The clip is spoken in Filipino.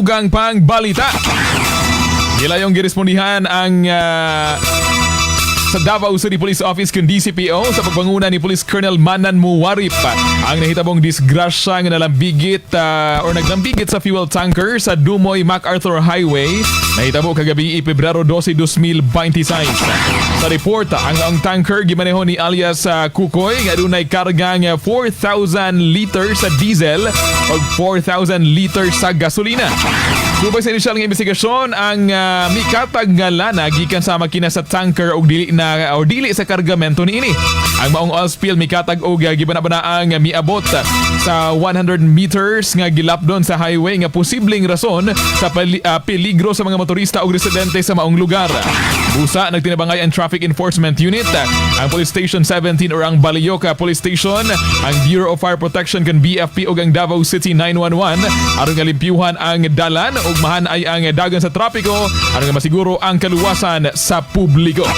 Ugang pang balita. Nilayong girespondihan ang sa Davao City Police Office kung DCPO sa pagpanguna ni Police Colonel Manan Muwarip ang nahitabong disgrasya nga nalambigit or naglambigit sa fuel tanker sa Dumoy MacArthur Highway nahitabo kagabi Pebrero 12, 2026. Sa report, ang tanker gimaneho ni alias Kukoy nga dunay karga nga 4,000 liters sa diesel o 4,000 liters sa gasolina. Subay sa inisyal nga investigasyon, ang mikatag nga lana gikan sa makina sa tanker og dili sa kargamento niini. Ang maong oil spill mikatag og gibanabanaang miabot sa 100 meters nga gilapdon sa highway nga posibleng rason sa peligro sa mga motorista og residente sa maong lugar. Busa nagtinabangay ang Traffic Enforcement Unit, ang Police Station 17 or ang Balioca Police Station, ang Bureau of Fire Protection kan BFP ug ang Davao City 911 aron nga limpyuhan ang dalan ug mahan ay ang dagan sa trapiko aron nga masiguro ang kaluwasan sa publiko.